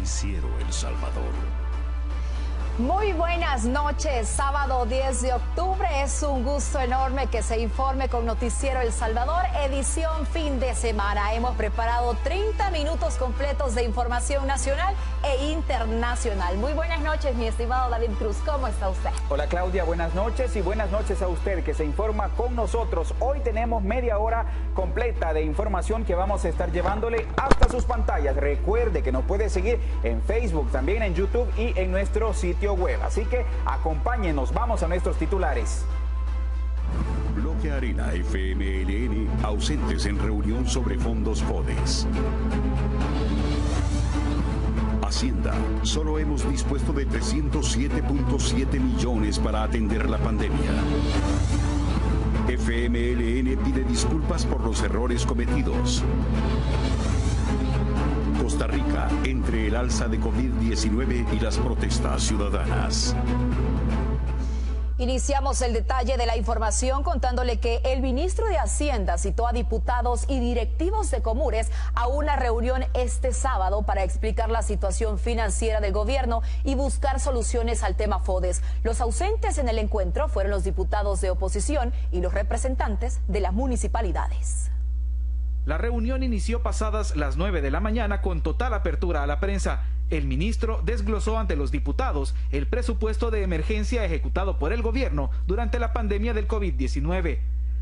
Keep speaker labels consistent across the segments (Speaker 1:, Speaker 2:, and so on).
Speaker 1: Noticiero El Salvador.
Speaker 2: Muy buenas noches, sábado 10 de octubre. Es un gusto enorme que se informe con Noticiero El Salvador, edición fin de semana. Hemos preparado 30 minutos completos de información nacional e internacional. Muy buenas noches, mi estimado David Cruz. ¿Cómo está usted?
Speaker 3: Hola Claudia, buenas noches y buenas noches a usted que se informa con nosotros. Hoy tenemos media hora completa de información que vamos a estar llevándole hasta sus pantallas. Recuerde que nos puede seguir en Facebook, también en YouTube y en nuestro sitio web. Así que acompáñenos, vamos a nuestros titulares.
Speaker 1: Bloque Arena FMLN, ausentes en reunión sobre fondos FODES. Hacienda, solo hemos dispuesto de 307.7 millones para atender la pandemia. FMLN pide disculpas por los errores cometidos. Costa Rica, entre el alza de COVID-19 y las protestas ciudadanas.
Speaker 2: Iniciamos el detalle de la información contándole que el ministro de Hacienda citó a diputados y directivos de Comures a una reunión este sábado para explicar la situación financiera del gobierno y buscar soluciones al tema FODES. Los ausentes en el encuentro fueron los diputados de oposición y los representantes de las municipalidades.
Speaker 4: La reunión inició pasadas las 9 de la mañana con total apertura a la prensa. El ministro desglosó ante los diputados el presupuesto de emergencia ejecutado por el gobierno durante la pandemia del COVID-19.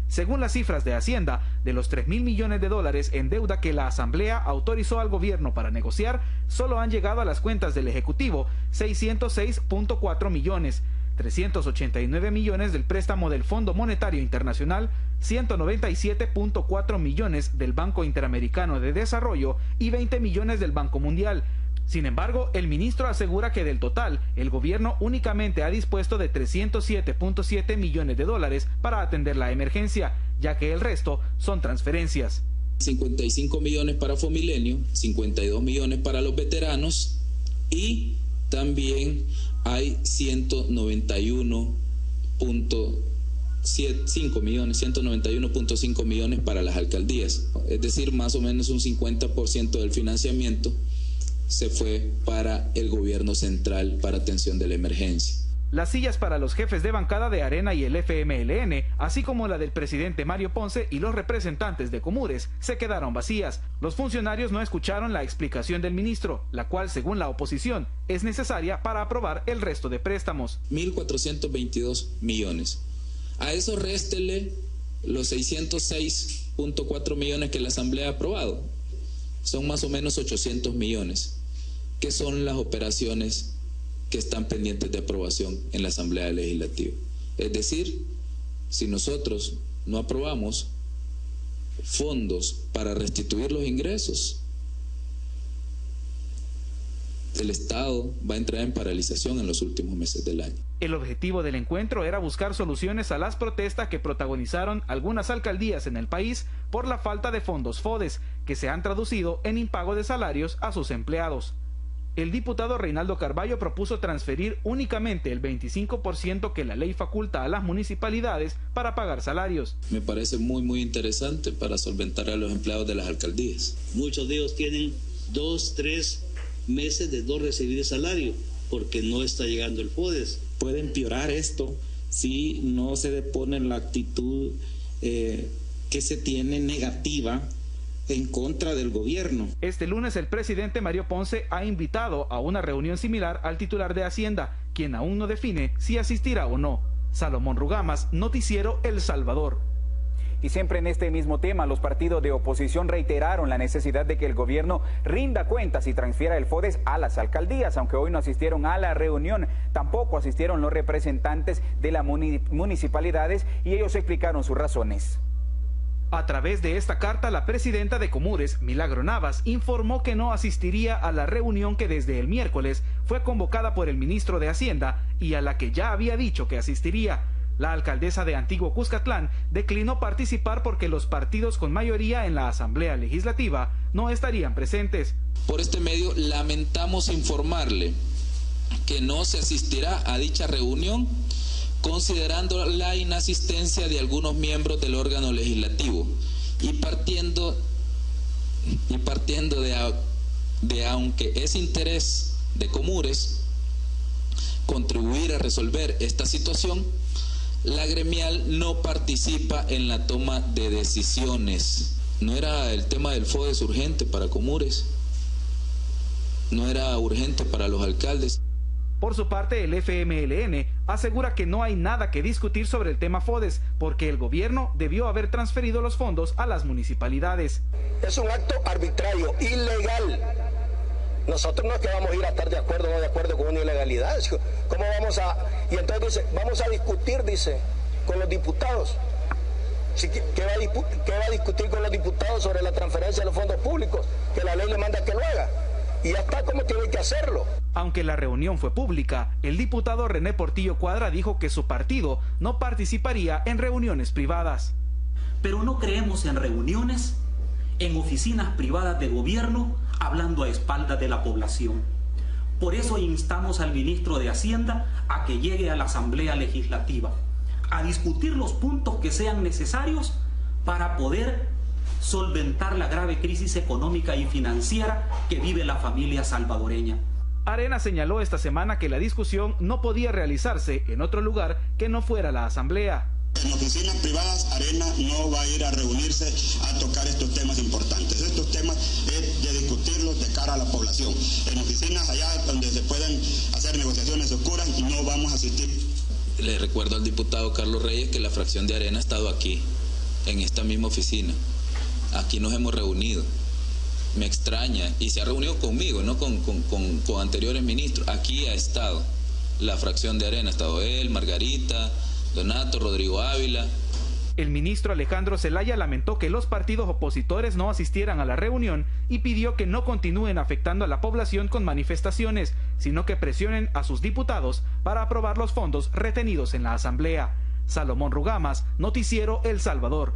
Speaker 4: Según las cifras de Hacienda, de los 3.000 millones de dólares en deuda que la Asamblea autorizó al gobierno para negociar, solo han llegado a las cuentas del Ejecutivo 606.4 millones. 389 millones del préstamo del Fondo Monetario Internacional, 197.4 millones del Banco Interamericano de Desarrollo y 20 millones del Banco Mundial. Sin embargo, el ministro asegura que del total, el gobierno únicamente ha dispuesto de 307.7 millones de dólares para atender la emergencia, ya que el resto son transferencias.
Speaker 5: 55 millones para Fomilenio, 52 millones para los veteranos y también hay 191.5 millones para las alcaldías. Es decir, más o menos un 50% del financiamiento se fue para el gobierno central para atención de la emergencia.
Speaker 4: Las sillas para los jefes de bancada de Arena y el FMLN, así como la del presidente Mario Ponce y los representantes de Comures, se quedaron vacías. Los funcionarios no escucharon la explicación del ministro, la cual, según la oposición, es necesaria para aprobar el resto de préstamos. 1.422
Speaker 5: millones. A eso réstele los 606.4 millones que la Asamblea ha aprobado. Son más o menos 800 millones, que son las operaciones que están pendientes de aprobación en la Asamblea Legislativa. Es decir, si nosotros no aprobamos fondos para restituir los ingresos, el Estado va a entrar en paralización en los últimos meses del año.
Speaker 4: El objetivo del encuentro era buscar soluciones a las protestas que protagonizaron algunas alcaldías en el país por la falta de fondos FODES, que se han traducido en impago de salarios a sus empleados. El diputado Reinaldo Carballo propuso transferir únicamente el 25% que la ley faculta a las municipalidades para pagar salarios.
Speaker 5: Me parece muy interesante para solventar a los empleados de las alcaldías.
Speaker 6: Muchos de ellos tienen 2, 3 meses de no recibir salario porque no está llegando el FODES.
Speaker 7: Puede empeorar esto si no se depone la actitud que se tiene negativa en contra del gobierno.
Speaker 4: Este lunes el presidente Mario Ponce ha invitado a una reunión similar al titular de Hacienda, quien aún no define si asistirá o no. Salomón Rugamas, Noticiero El Salvador.
Speaker 3: Y siempre en este mismo tema, los partidos de oposición reiteraron la necesidad de que el gobierno rinda cuentas y transfiera el FODES a las alcaldías, aunque hoy no asistieron a la reunión. Tampoco asistieron los representantes de las municipalidades y ellos explicaron sus razones.
Speaker 4: A través de esta carta, la presidenta de Comures, Milagro Navas, informó que no asistiría a la reunión que desde el miércoles fue convocada por el ministro de Hacienda y a la que ya había dicho que asistiría. La alcaldesa de Antiguo Cuscatlán declinó participar porque los partidos con mayoría en la Asamblea Legislativa no estarían presentes.
Speaker 5: Por este medio lamentamos informarle que no se asistirá a dicha reunión, considerando la inasistencia de algunos miembros del órgano legislativo y partiendo de, aunque es interés de Comures contribuir a resolver esta situación, la gremial no participa en la toma de decisiones. No era el tema del FODES urgente para Comures, no era urgente para los alcaldes.
Speaker 4: Por su parte, el FMLN asegura que no hay nada que discutir sobre el tema FODES, porque el gobierno debió haber transferido los fondos a las municipalidades.
Speaker 8: Es un acto arbitrario, ilegal. Nosotros no es que vamos a ir a estar de acuerdo o no de acuerdo con una ilegalidad. ¿Cómo vamos a...? Y entonces dice, vamos a discutir, dice, con los diputados. ¿Qué va a discutir con los diputados sobre la transferencia de los fondos públicos? Que la ley le manda que lo haga. Y ya está como tiene que hacerlo.
Speaker 4: Aunque la reunión fue pública, el diputado René Portillo Cuadra dijo que su partido no participaría en reuniones privadas.
Speaker 9: Pero no creemos en reuniones en oficinas privadas de gobierno hablando a espaldas de la población. Por eso instamos al ministro de Hacienda a que llegue a la Asamblea Legislativa a discutir los puntos que sean necesarios para poder solventar la grave crisis económica y financiera que vive la familia salvadoreña.
Speaker 4: Arena señaló esta semana que la discusión no podía realizarse en otro lugar que no fuera la Asamblea.
Speaker 10: En oficinas privadas, Arena no va a ir a reunirse a tocar estos temas importantes. Estos temas es de discutirlos de cara a la población. En oficinas allá donde se pueden hacer negociaciones oscuras, no vamos a asistir.
Speaker 5: Le recuerdo al diputado Carlos Reyes que la fracción de Arena ha estado aquí, en esta misma oficina. Aquí nos hemos reunido. Me extraña, y se ha reunido conmigo, no con anteriores ministros. Aquí ha estado la fracción de Arena, ha estado él, Margarita, Donato, Rodrigo Ávila.
Speaker 4: El ministro Alejandro Zelaya lamentó que los partidos opositores no asistieran a la reunión y pidió que no continúen afectando a la población con manifestaciones, sino que presionen a sus diputados para aprobar los fondos retenidos en la Asamblea. Salomón Rugamas, Noticiero El Salvador.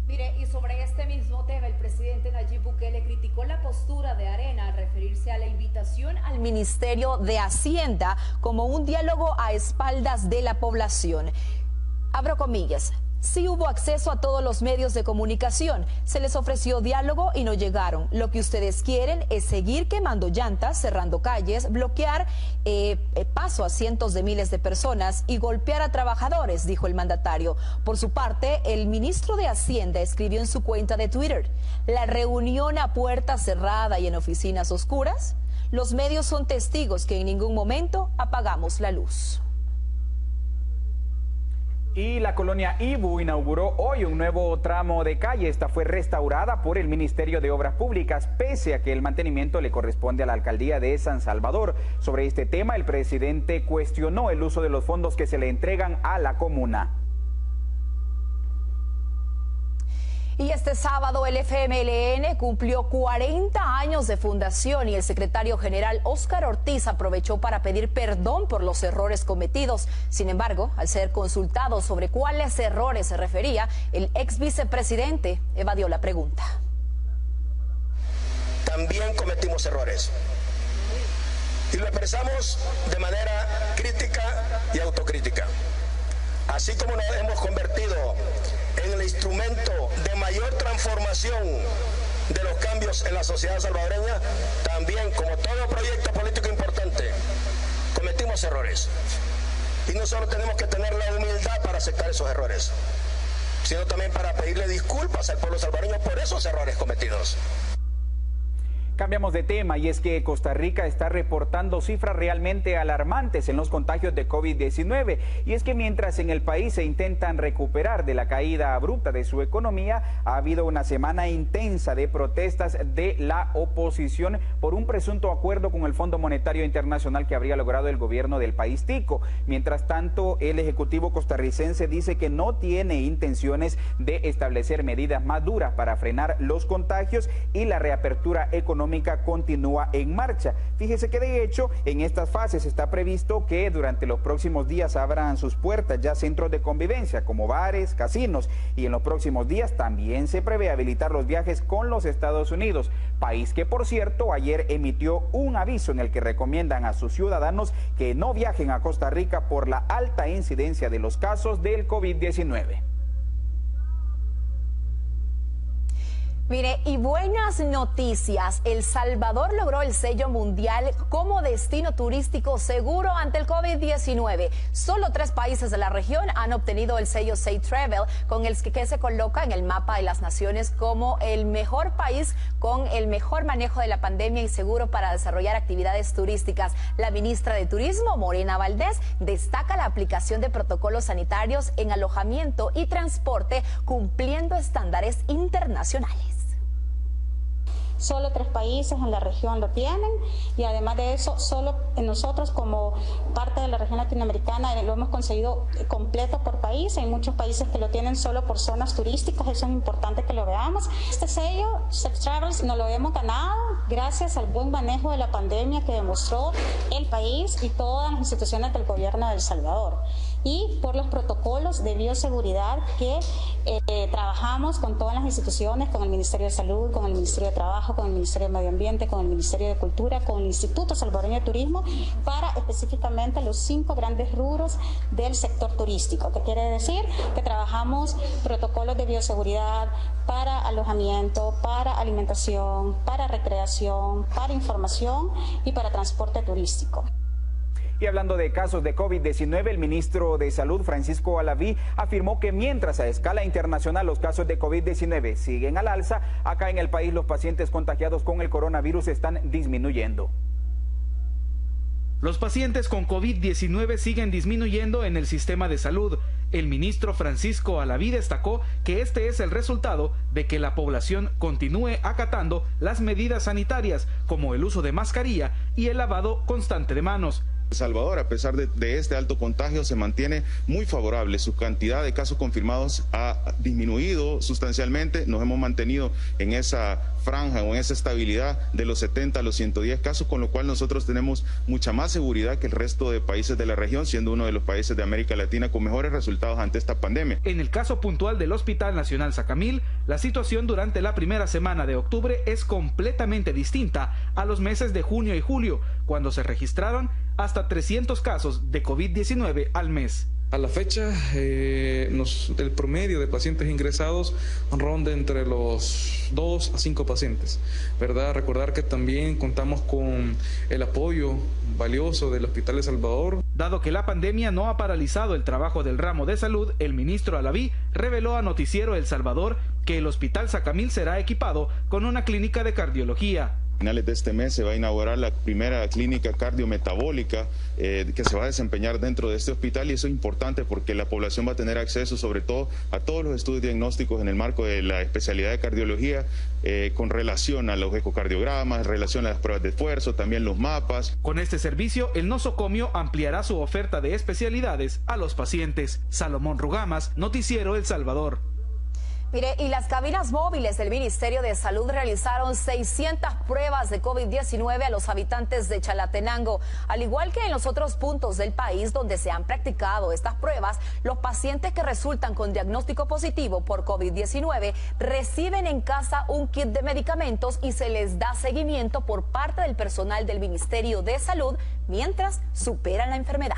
Speaker 2: Mire, y sobre este mismo tema, el presidente Nayib Bukele criticó la postura de Arena al referirse a la invitación al Ministerio de Hacienda como un diálogo a espaldas de la población. Abro comillas. Sí hubo acceso a todos los medios de comunicación, se les ofreció diálogo y no llegaron. Lo que ustedes quieren es seguir quemando llantas, cerrando calles, bloquear paso a cientos de miles de personas y golpear a trabajadores, dijo el mandatario. Por su parte, el ministro de Hacienda escribió en su cuenta de Twitter: la reunión a puerta cerrada y en oficinas oscuras. Los medios son testigos que en ningún momento apagamos la luz.
Speaker 3: Y la colonia Ibu inauguró hoy un nuevo tramo de calle. Esta fue restaurada por el Ministerio de Obras Públicas, pese a que el mantenimiento le corresponde a la alcaldía de San Salvador. Sobre este tema, el presidente cuestionó el uso de los fondos que se le entregan a la comuna.
Speaker 2: Y este sábado el FMLN cumplió 40 años de fundación y el secretario general Óscar Ortiz aprovechó para pedir perdón por los errores cometidos. Sin embargo, al ser consultado sobre cuáles errores se refería, el ex vicepresidente evadió la pregunta.
Speaker 8: También cometimos errores y lo expresamos de manera crítica y autocrítica. Así como nos hemos convertido en el instrumento de mayor transformación de los cambios en la sociedad salvadoreña, también, como todo proyecto político importante, cometimos errores. Y no solo tenemos que tener la humildad para aceptar esos errores, sino también para pedirle disculpas al pueblo salvadoreño por esos errores cometidos.
Speaker 3: Cambiamos de tema y es que Costa Rica está reportando cifras realmente alarmantes en los contagios de COVID-19. Y es que mientras en el país se intentan recuperar de la caída abrupta de su economía, ha habido una semana intensa de protestas de la oposición por un presunto acuerdo con el Fondo Monetario Internacional que habría logrado el gobierno del país tico. Mientras tanto, el Ejecutivo costarricense dice que no tiene intenciones de establecer medidas más duras para frenar los contagios y la reapertura económica continúa en marcha. Fíjese que de hecho en estas fases está previsto que durante los próximos días abran sus puertas ya centros de convivencia como bares, casinos, y en los próximos días también se prevé habilitar los viajes con los Estados Unidos, país que por cierto ayer emitió un aviso en el que recomiendan a sus ciudadanos que no viajen a Costa Rica por la alta incidencia de los casos del COVID-19.
Speaker 2: Mire, y buenas noticias. El Salvador logró el sello mundial como destino turístico seguro ante el COVID-19. Solo 3 países de la región han obtenido el sello Safe Travel, con el que se coloca en el mapa de las naciones como el mejor país con el mejor manejo de la pandemia y seguro para desarrollar actividades turísticas. La ministra de Turismo, Morena Valdés, destaca la aplicación de protocolos sanitarios en alojamiento y transporte, cumpliendo estándares internacionales.
Speaker 11: Solo 3 países en la región lo tienen y además de eso, solo nosotros como parte de la región latinoamericana lo hemos conseguido completo por país. Hay muchos países que lo tienen solo por zonas turísticas, eso es importante que lo veamos. Este sello, Safe Travels, nos lo hemos ganado gracias al buen manejo de la pandemia que demostró el país y todas las instituciones del gobierno de El Salvador, y por los protocolos de bioseguridad que trabajamos con todas las instituciones, con el Ministerio de Salud, con el Ministerio de Trabajo, con el Ministerio de Medio Ambiente, con el Ministerio de Cultura, con el Instituto Salvadoreño de Turismo, para específicamente los 5 grandes rubros del sector turístico, que quiere decir que trabajamos protocolos de bioseguridad para alojamiento, para alimentación, para recreación, para información y para transporte turístico.
Speaker 3: Y hablando de casos de COVID-19, el ministro de Salud, Francisco Alaví, afirmó que mientras a escala internacional los casos de COVID-19 siguen al alza, acá en el país los pacientes contagiados con el coronavirus están disminuyendo.
Speaker 4: Los pacientes con COVID-19 siguen disminuyendo en el sistema de salud. El ministro Francisco Alaví destacó que este es el resultado de que la población continúe acatando las medidas sanitarias, como el uso de mascarilla y el lavado constante de manos.
Speaker 12: El Salvador, a pesar de este alto contagio, se mantiene muy favorable. Su cantidad de casos confirmados ha disminuido sustancialmente. Nos hemos mantenido en esa franja o en esa estabilidad de los 70 a los 110 casos, con lo cual nosotros tenemos mucha más seguridad que el resto de países de la región, siendo uno de los países de América Latina con mejores resultados ante esta pandemia.
Speaker 4: En el caso puntual del Hospital Nacional Sacamil, la situación durante la primera semana de octubre es completamente distinta a los meses de junio y julio, cuando se registraron hasta 300 casos de COVID-19 al mes.
Speaker 13: A la fecha, el promedio de pacientes ingresados ronda entre los 2 a 5 pacientes, ¿verdad? Recordar que también contamos con el apoyo valioso del Hospital de Salvador.
Speaker 4: Dado que la pandemia no ha paralizado el trabajo del ramo de salud, el ministro Alaví reveló a Noticiero El Salvador que el Hospital Sacamil será equipado con una clínica de cardiología.
Speaker 12: A finales de este mes se va a inaugurar la primera clínica cardiometabólica que se va a desempeñar dentro de este hospital, y eso es importante porque la población va a tener acceso sobre todo a todos los estudios diagnósticos en el marco de la especialidad de cardiología con relación a los ecocardiogramas, en relación a las pruebas de esfuerzo, también los mapas.
Speaker 4: Con este servicio, el nosocomio ampliará su oferta de especialidades a los pacientes. Salomón Rugamas, Noticiero El Salvador.
Speaker 2: Mire, y las cabinas móviles del Ministerio de Salud realizaron 600 pruebas de COVID-19 a los habitantes de Chalatenango. Al igual que en los otros puntos del país donde se han practicado estas pruebas, los pacientes que resultan con diagnóstico positivo por COVID-19 reciben en casa un kit de medicamentos y se les da seguimiento por parte del personal del Ministerio de Salud mientras superan la enfermedad.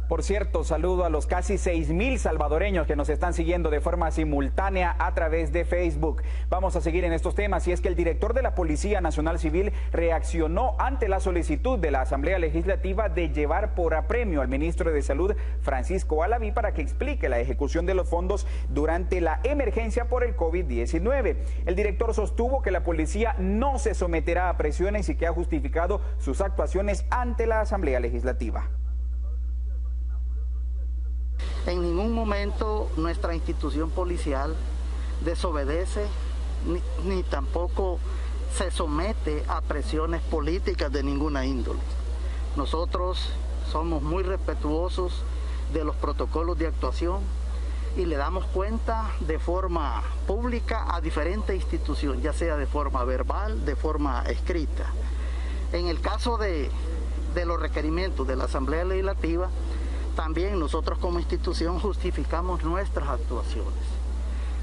Speaker 3: Por cierto, saludo a los casi 6,000 salvadoreños que nos están siguiendo de forma simultánea a través de Facebook. Vamos a seguir en estos temas, y es que el director de la Policía Nacional Civil reaccionó ante la solicitud de la Asamblea Legislativa de llevar por apremio al ministro de Salud, Francisco Alaví, para que explique la ejecución de los fondos durante la emergencia por el COVID-19. El director sostuvo que la policía no se someterá a presiones y que ha justificado sus actuaciones ante la Asamblea Legislativa.
Speaker 14: En ningún momento nuestra institución policial desobedece ni tampoco se somete a presiones políticas de ninguna índole. Nosotros somos muy respetuosos de los protocolos de actuación y le damos cuenta de forma pública a diferentes instituciones, ya sea de forma verbal, de forma escrita. En el caso de los requerimientos de la Asamblea Legislativa, también nosotros como institución justificamos nuestras actuaciones.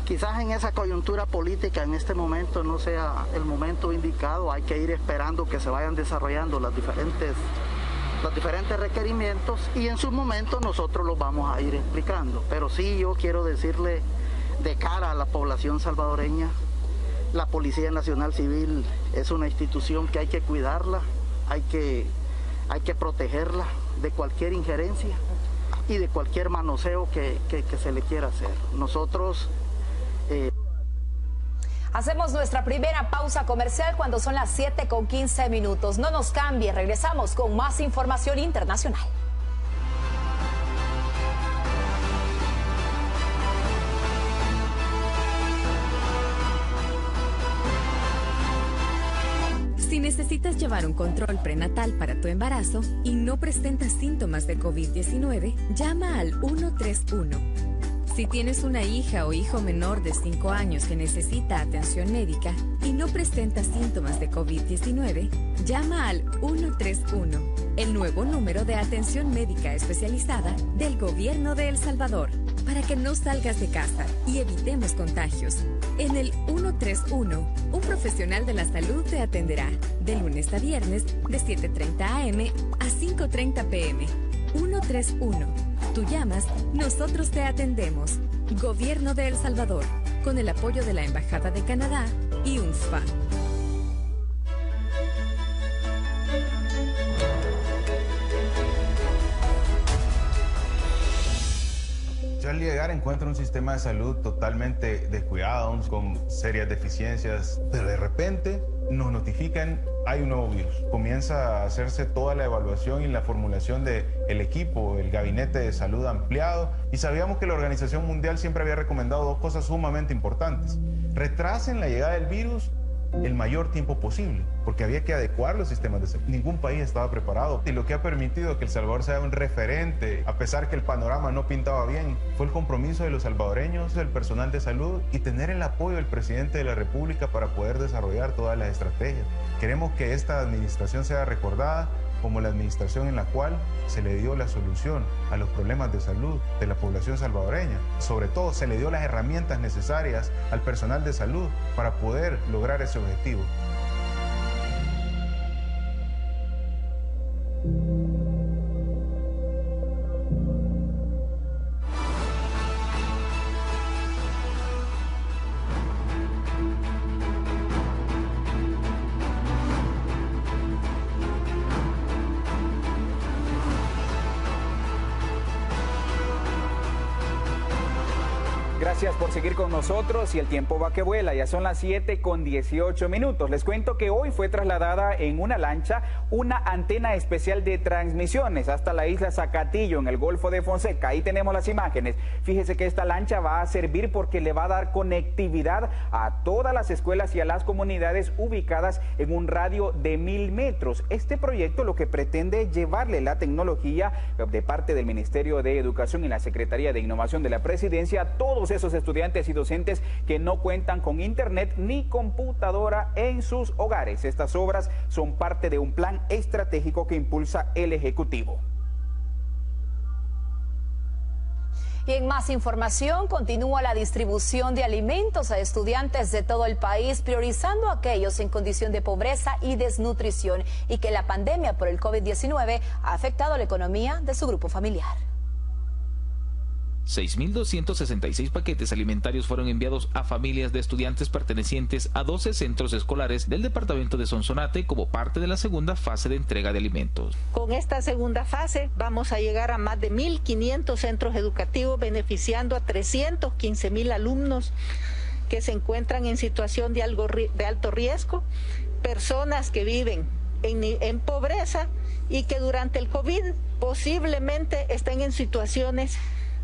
Speaker 14: Quizás en esa coyuntura política en este momento no sea el momento indicado, hay que ir esperando que se vayan desarrollando los diferentes requerimientos y en su momento nosotros los vamos a ir explicando. Pero sí, yo quiero decirle de cara a la población salvadoreña. La Policía Nacional Civil es una institución que hay que cuidarla, hay que protegerla de cualquier injerencia y de cualquier manoseo que se le quiera hacer. Nosotros...
Speaker 2: Hacemos nuestra primera pausa comercial cuando son las 7:15. No nos cambie, regresamos con más información internacional.
Speaker 15: Si necesitas llevar un control prenatal para tu embarazo y no presentas síntomas de COVID-19, llama al 131. Si tienes una hija o hijo menor de 5 años que necesita atención médica y no presenta síntomas de COVID-19, llama al 131, el nuevo número de atención médica especializada del Gobierno de El Salvador, para que no salgas de casa y evitemos contagios. En el 131, un profesional de la salud te atenderá de lunes a viernes de 7:30 a.m. a 5:30 p.m. 131. Tú llamas, nosotros te atendemos. Gobierno de El Salvador, con el apoyo de la Embajada de Canadá y UNSPA.
Speaker 16: Yo al llegar encuentro un sistema de salud totalmente descuidado, con serias deficiencias, pero de repente nos notifican hay un nuevo virus. Comienza a hacerse toda la evaluación y la formulación del equipo, el gabinete de salud ampliado, y sabíamos que la Organización Mundial siempre había recomendado dos cosas sumamente importantes. Retrasen la llegada del virus el mayor tiempo posible, porque había que adecuar los sistemas de salud. Ningún país estaba preparado, y lo que ha permitido que El Salvador sea un referente, a pesar que el panorama no pintaba bien, fue el compromiso de los salvadoreños, del personal de salud, y tener el apoyo del presidente de la República para poder desarrollar todas las estrategias. Queremos que esta administración sea recordada como la administración en la cual se le dio la solución a los problemas de salud de la población salvadoreña. Sobre todo, se le dio las herramientas necesarias al personal de salud para poder lograr ese objetivo.
Speaker 3: Gracias por seguir con nosotros y el tiempo va que vuela, ya son las 7:18. Les cuento que hoy fue trasladada en una lancha una antena especial de transmisiones hasta la isla Zacatillo en el Golfo de Fonseca. Ahí tenemos las imágenes. Fíjese que esta lancha va a servir porque le va a dar conectividad a todas las escuelas y a las comunidades ubicadas en un radio de 1000 metros. Este proyecto lo que pretende es llevarle la tecnología de parte del Ministerio de Educación y la Secretaría de Innovación de la Presidencia a todos esos estudiantes y docentes que no cuentan con internet ni computadora en sus hogares. Estas obras son parte de un plan estratégico que impulsa el Ejecutivo.
Speaker 2: Y en más información, continúa la distribución de alimentos a estudiantes de todo el país, priorizando a aquellos en condición de pobreza y desnutrición, y que la pandemia por el COVID-19 ha afectado la economía de su grupo familiar.
Speaker 4: 6.266 paquetes alimentarios fueron enviados a familias de estudiantes pertenecientes a 12 centros escolares del departamento de Sonsonate como parte de la segunda fase de entrega de alimentos.
Speaker 17: Con esta segunda fase vamos a llegar a más de 1.500 centros educativos, beneficiando a 315.000 alumnos que se encuentran en situación de alto riesgo, personas que viven en pobreza y que durante el COVID posiblemente estén en situaciones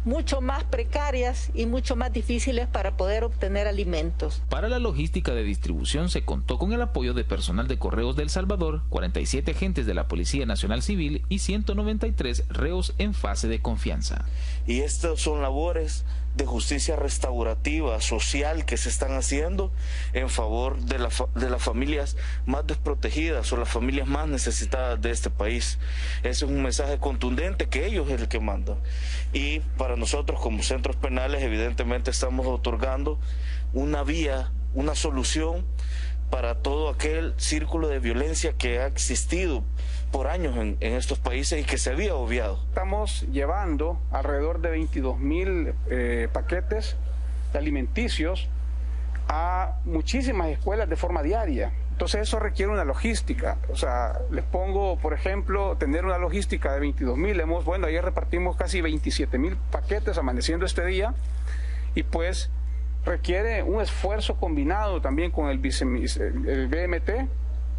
Speaker 17: mucho más precarias y mucho más difíciles para poder obtener alimentos.
Speaker 4: Para la logística de distribución se contó con el apoyo de personal de Correos de El Salvador, 47 agentes de la Policía Nacional Civil y 193 reos en fase de confianza.
Speaker 18: Y estas son labores de justicia restaurativa, social, que se están haciendo en favor de las familias más desprotegidas o las familias más necesitadas de este país. Ese es un mensaje contundente que ellos es el que mandan. Y para nosotros como centros penales evidentemente estamos otorgando una vía, una solución para todo aquel círculo de violencia que ha existido por años en estos países y que se había obviado.
Speaker 19: Estamos llevando alrededor de 22.000 paquetes de alimenticios a muchísimas escuelas de forma diaria. Entonces eso requiere una logística. O sea, les pongo, por ejemplo, tener una logística de 22.000. Ayer repartimos casi 27.000 paquetes amaneciendo este día, y pues requiere un esfuerzo combinado también con el BMT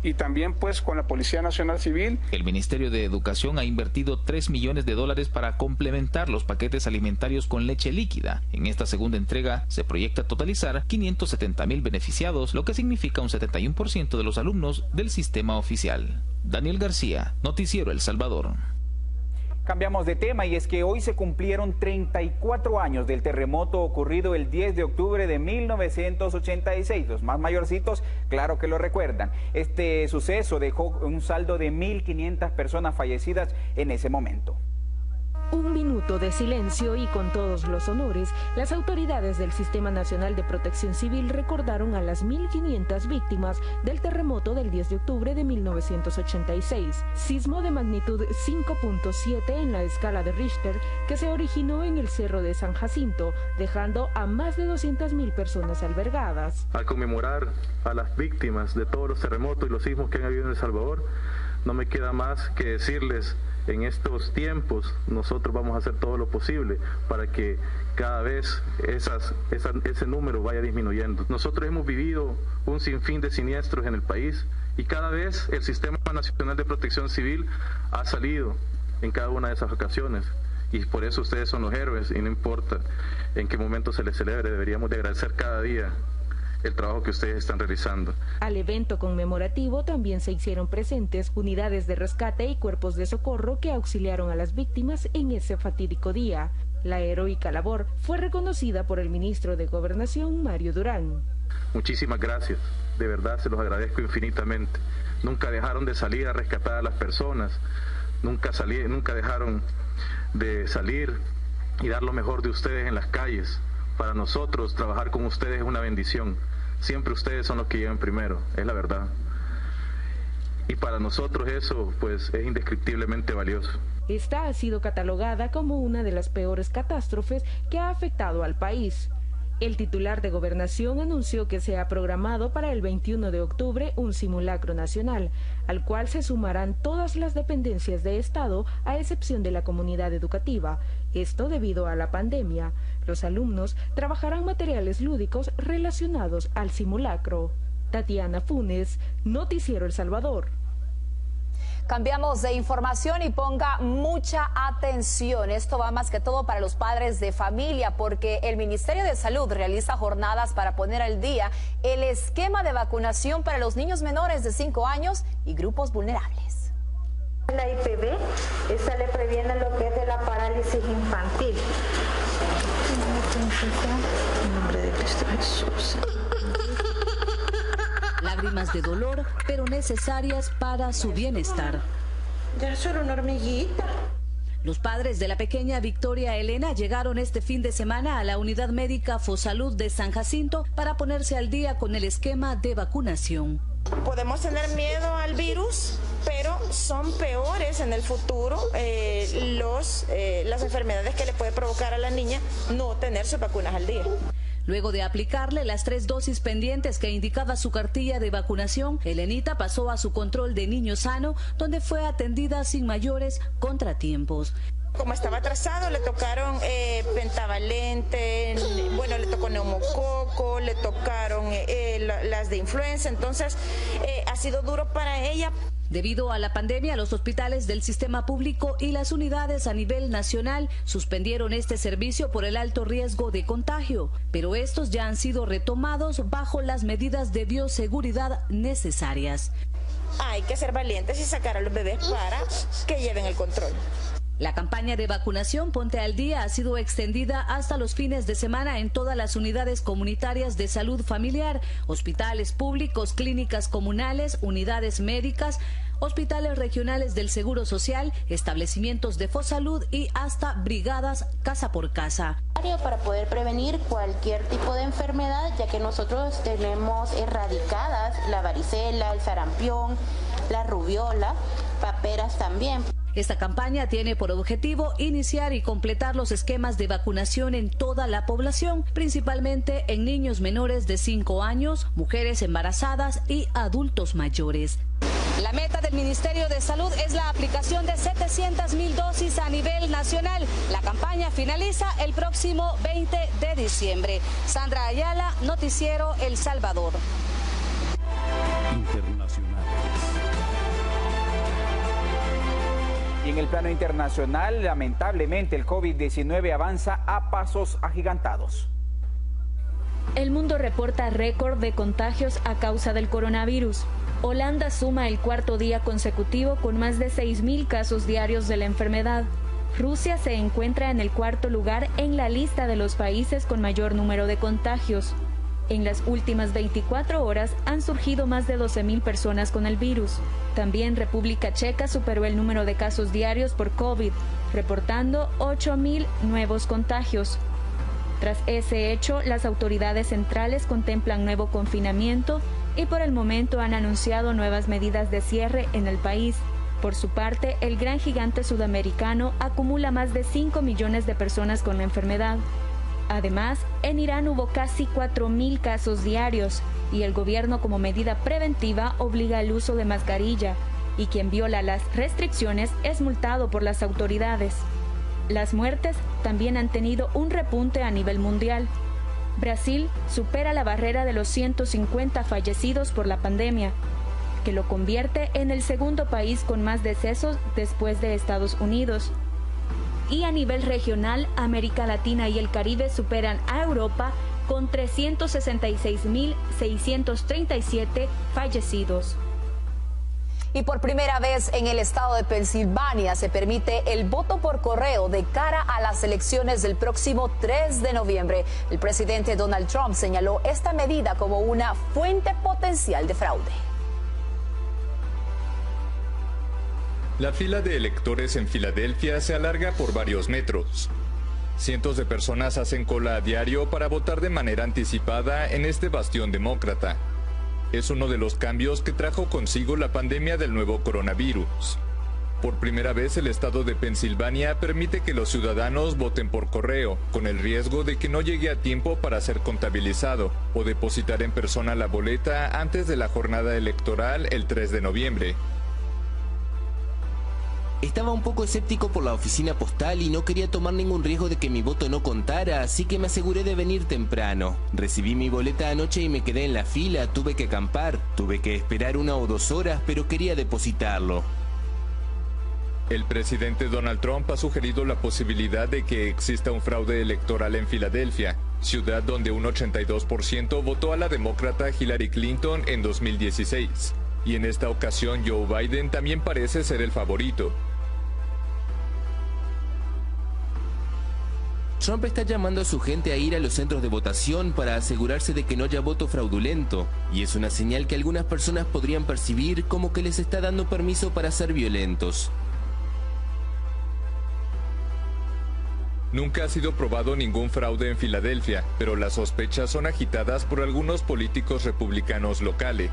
Speaker 19: y también pues con la Policía Nacional Civil.
Speaker 20: El Ministerio de Educación ha invertido $3 millones para complementar los paquetes alimentarios con leche líquida. En esta segunda entrega se proyecta totalizar 570.000 beneficiados, lo que significa un 71% de los alumnos del sistema oficial. Daniel García, Noticiero El Salvador.
Speaker 3: Cambiamos de tema, y es que hoy se cumplieron 34 años del terremoto ocurrido el 10 de octubre de 1986. Los más mayorcitos, claro que lo recuerdan. Este suceso dejó un saldo de 1.500 personas fallecidas en ese momento.
Speaker 21: Un minuto de silencio y con todos los honores, las autoridades del Sistema Nacional de Protección Civil recordaron a las 1.500 víctimas del terremoto del 10 de octubre de 1986, sismo de magnitud 5.7 en la escala de Richter que se originó en el Cerro de San Jacinto, dejando a más de 200.000 personas albergadas.
Speaker 22: Al conmemorar a las víctimas de todos los terremotos y los sismos que han habido en El Salvador, no me queda más que decirles: en estos tiempos nosotros vamos a hacer todo lo posible para que cada vez ese número vaya disminuyendo. Nosotros hemos vivido un sinfín de siniestros en el país, y cada vez el Sistema Nacional de Protección Civil ha salido en cada una de esas ocasiones, y por eso ustedes son los héroes, y no importa en qué momento se les celebre, deberíamos de agradecer cada día el trabajo que ustedes están realizando.
Speaker 21: Al evento conmemorativo también se hicieron presentes unidades de rescate y cuerpos de socorro que auxiliaron a las víctimas en ese fatídico día. La heroica labor fue reconocida por el ministro de Gobernación, Mario Durán.
Speaker 22: Muchísimas gracias, de verdad se los agradezco infinitamente. Nunca dejaron de salir a rescatar a las personas, nunca dejaron de salir y dar lo mejor de ustedes en las calles. Para nosotros trabajar con ustedes es una bendición. Siempre ustedes son los que llegan primero, es la verdad. Y para nosotros eso pues es indescriptiblemente valioso.
Speaker 21: Esta ha sido catalogada como una de las peores catástrofes que ha afectado al país. El titular de Gobernación anunció que se ha programado para el 21 de octubre un simulacro nacional, al cual se sumarán todas las dependencias de Estado a excepción de la comunidad educativa. Esto debido a la pandemia. Los alumnos trabajarán materiales lúdicos relacionados al simulacro. Tatiana Funes, Noticiero El Salvador.
Speaker 2: Cambiamos de información y ponga mucha atención. Esto va más que todo para los padres de familia, porque el Ministerio de Salud realiza jornadas para poner al día el esquema de vacunación para los niños menores de 5 años y grupos vulnerables.
Speaker 23: La IPV, esta le previene lo que es de la parálisis infantil. En nombre de Cristo Jesús.
Speaker 24: Lágrimas de dolor, pero necesarias para su bienestar.
Speaker 23: Ya soy una hormiguita.
Speaker 24: Los padres de la pequeña Victoria Elena llegaron este fin de semana a la unidad médica Fosalud de San Jacinto para ponerse al día con el esquema de vacunación.
Speaker 25: Podemos tener miedo al virus, pero son peores en el futuro las enfermedades que le puede provocar a la niña no tener sus vacunas al día.
Speaker 24: Luego de aplicarle las 3 dosis pendientes que indicaba su cartilla de vacunación, Elenita pasó a su control de niño sano, donde fue atendida sin mayores contratiempos.
Speaker 25: Como estaba atrasado, le tocaron pentavalente, le tocó neumococo, le tocaron las de influenza, entonces ha sido duro para ella.
Speaker 24: Debido a la pandemia, los hospitales del sistema público y las unidades a nivel nacional suspendieron este servicio por el alto riesgo de contagio, pero estos ya han sido retomados bajo las medidas de bioseguridad necesarias.
Speaker 25: Hay que ser valientes y sacar a los bebés para que lleven el control.
Speaker 24: La campaña de vacunación Ponte al Día ha sido extendida hasta los fines de semana en todas las unidades comunitarias de salud familiar, hospitales públicos, clínicas comunales, unidades médicas, hospitales regionales del Seguro Social, establecimientos de Fosalud y hasta brigadas casa por casa.
Speaker 11: Para poder prevenir cualquier tipo de enfermedad, ya que nosotros tenemos erradicadas la varicela, el sarampión, la rubiola, paperas también.
Speaker 24: Esta campaña tiene por objetivo iniciar y completar los esquemas de vacunación en toda la población, principalmente en niños menores de 5 años, mujeres embarazadas y adultos mayores. La meta del Ministerio de Salud es la aplicación de 700,000 dosis a nivel nacional. La campaña finaliza el próximo 20 de diciembre. Sandra Ayala, Noticiero El Salvador.
Speaker 3: Y en el plano internacional, lamentablemente, el COVID-19 avanza a pasos agigantados.
Speaker 21: El mundo reporta récord de contagios a causa del coronavirus. Holanda suma el cuarto día consecutivo con más de 6.000 casos diarios de la enfermedad. Rusia se encuentra en el cuarto lugar en la lista de los países con mayor número de contagios. En las últimas 24 horas han surgido más de 12.000 personas con el virus. También República Checa superó el número de casos diarios por COVID, reportando 8.000 nuevos contagios. Tras ese hecho, las autoridades centrales contemplan nuevo confinamiento y por el momento han anunciado nuevas medidas de cierre en el país. Por su parte, el gran gigante sudamericano acumula más de 5 millones de personas con la enfermedad. Además, en Irán hubo casi 4.000 casos diarios y el gobierno, como medida preventiva, obliga al uso de mascarilla, y quien viola las restricciones es multado por las autoridades. Las muertes también han tenido un repunte a nivel mundial. Brasil supera la barrera de los 150 fallecidos por la pandemia, que lo convierte en el segundo país con más decesos después de Estados Unidos. Y a nivel regional, América Latina y el Caribe superan a Europa con 366.637 fallecidos.
Speaker 2: Y por primera vez en el estado de Pensilvania se permite el voto por correo de cara a las elecciones del próximo 3 de noviembre. El presidente Donald Trump señaló esta medida como una fuente potencial de fraude.
Speaker 1: La fila de electores en Filadelfia se alarga por varios metros. Cientos de personas hacen cola a diario para votar de manera anticipada en este bastión demócrata. Es uno de los cambios que trajo consigo la pandemia del nuevo coronavirus. Por primera vez, el estado de Pensilvania permite que los ciudadanos voten por correo, con el riesgo de que no llegue a tiempo para ser contabilizado o depositar en persona la boleta antes de la jornada electoral el 3 de noviembre.
Speaker 6: Estaba un poco escéptico por la oficina postal y no quería tomar ningún riesgo de que mi voto no contara, así que me aseguré de venir temprano. Recibí mi boleta anoche y me quedé en la fila, tuve que acampar, tuve que esperar 1 o 2 horas, pero quería depositarlo.
Speaker 1: El presidente Donald Trump ha sugerido la posibilidad de que exista un fraude electoral en Filadelfia, ciudad donde un 82% votó a la demócrata Hillary Clinton en 2016. Y en esta ocasión Joe Biden también parece ser el favorito.
Speaker 6: Trump está llamando a su gente a ir a los centros de votación para asegurarse de que no haya voto fraudulento, y es una señal que algunas personas podrían percibir como que les está dando permiso para ser violentos.
Speaker 1: Nunca ha sido probado ningún fraude en Filadelfia, pero las sospechas son agitadas por algunos políticos republicanos locales.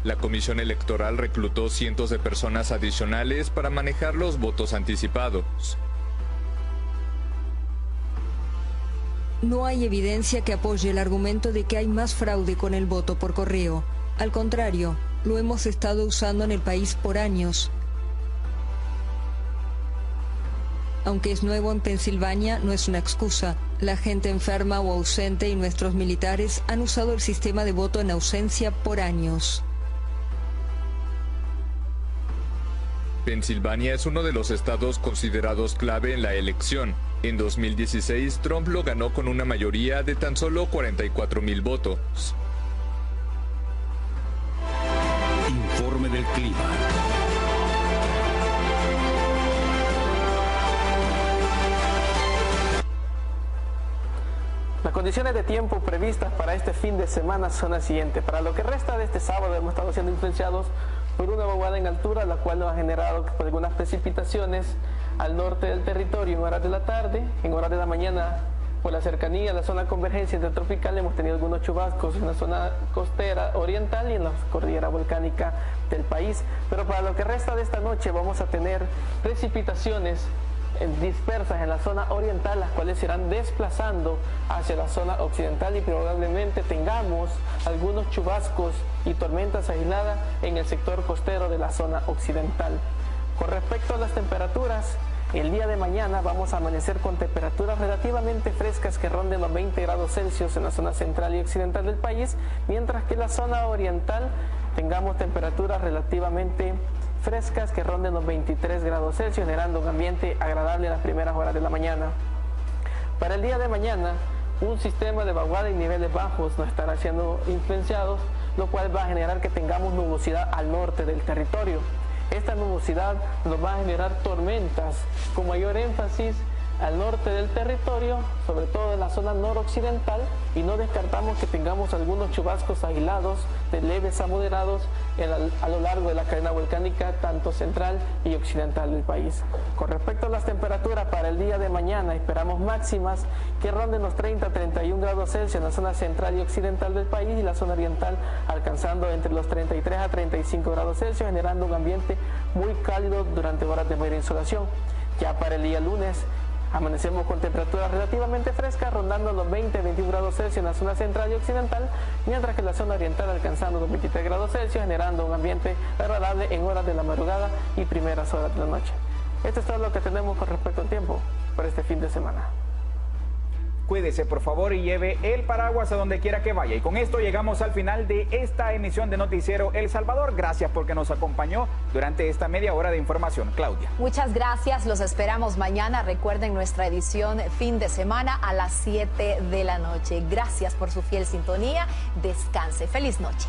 Speaker 1: La Comisión Electoral reclutó cientos de personas adicionales para manejar los votos anticipados.
Speaker 7: No hay evidencia que apoye el argumento de que hay más fraude con el voto por correo. Al contrario, lo hemos estado usando en el país por años. Aunque es nuevo en Pensilvania, no es una excusa. La gente enferma o ausente y nuestros militares han usado el sistema de voto en ausencia por años.
Speaker 1: Pensilvania es uno de los estados considerados clave en la elección. En 2016, Trump lo ganó con una mayoría de tan solo 44,000 votos.
Speaker 9: Informe del clima.
Speaker 10: Las condiciones de tiempo previstas para este fin de semana son las siguientes. Para lo que resta de este sábado hemos estado siendo influenciados por una vaguada en altura, la cual nos ha generado algunas precipitaciones al norte del territorio en horas de la tarde, en horas de la mañana Por la cercanía a la zona convergencia intertropical hemos tenido algunos chubascos en la zona costera oriental y en la cordillera volcánica del país. Pero para lo que resta de esta noche vamos a tener precipitaciones dispersas en la zona oriental, las cuales se irán desplazando hacia la zona occidental y probablemente tengamos algunos chubascos y tormentas aisladas en el sector costero de la zona occidental. Con respecto a las temperaturas, el día de mañana vamos a amanecer con temperaturas relativamente frescas que ronden los 20 grados Celsius en la zona central y occidental del país, mientras que en la zona oriental tengamos temperaturas relativamente frescas que ronden los 23 grados Celsius, generando un ambiente agradable en las primeras horas de la mañana. Para el día de mañana, un sistema de vaguada y niveles bajos nos estará siendo influenciados, lo cual va a generar que tengamos nubosidad al norte del territorio. Esta nubosidad nos va a generar tormentas con mayor énfasis al norte del territorio, sobre todo en la zona noroccidental, y no descartamos que tengamos algunos chubascos aislados de leves a moderados a lo largo de la cadena volcánica, tanto central y occidental del país. Con respecto a las temperaturas para el día de mañana, esperamos máximas que ronden los 30 a 31 grados Celsius en la zona central y occidental del país y la zona oriental alcanzando entre los 33 a 35 grados Celsius, generando un ambiente muy cálido durante horas de mayor insolación. Ya para el día lunes, amanecemos con temperaturas relativamente frescas, rondando los 20-21 grados Celsius en la zona central y occidental, mientras que la zona oriental alcanzando los 23 grados Celsius, generando un ambiente agradable en horas de la madrugada y primeras horas de la noche. Esto es todo lo que tenemos con respecto al tiempo para este fin de semana.
Speaker 3: Cuídese, por favor, y lleve el paraguas a donde quiera que vaya. Y con esto llegamos al final de esta emisión de Noticiero El Salvador. Gracias porque nos acompañó durante esta media hora de información. Claudia.
Speaker 2: Muchas gracias. Los esperamos mañana. Recuerden nuestra edición fin de semana a las 7 de la noche. Gracias por su fiel sintonía. Descanse. Feliz noche.